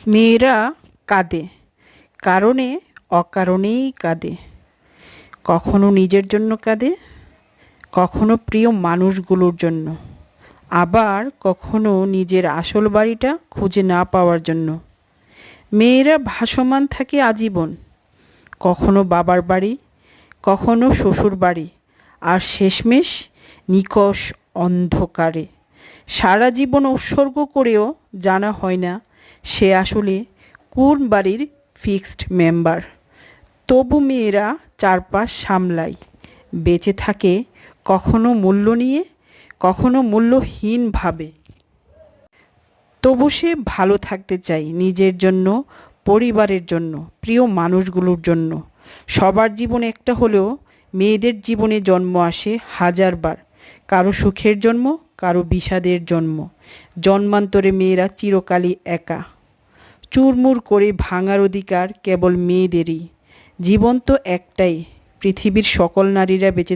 মেয়েরা কাঁদে, কারণে অকারণেই কাঁদে। কখনো নিজের জন্য কাঁদে, কখনো প্রিয় মানুষগুলোর জন্য, আবার কখনো নিজের আসল বাড়িটা খুঁজে না পাওয়ার জন্য। মেয়েরা ভাসমান থাকে আজীবন, কখনো বাবার বাড়ি, কখনো শ্বশুর বাড়ি, আর শেষমেশ নিকষ অন্ধকারে। সারা জীবন উৎসর্গ করেও জানা হয় না সে আসলে কোন বাড়ির ফিক্সড মেম্বার। তবু মেয়েরা চারপাশ সামলায়, বেঁচে থাকে কখনো মূল্য নিয়ে, কখনো মূল্যহীনভাবে। তবু সে ভালো থাকতে চায় নিজের জন্য, পরিবারের জন্য, প্রিয় মানুষগুলোর জন্য। সবার জীবনে একটা হলেও মেয়েদের জীবনে জন্ম আসে হাজারবার, কারো সুখের জন্ম, কারো বিষাদের জন্ম। জন্মান্তরে মেয়েরা চিরকালই একা, চুরমুর করে ভাঙার অধিকার কেবল মেয়েদেরই। জীবন তো একটাই, পৃথিবীর সকল নারীরা বেঁচে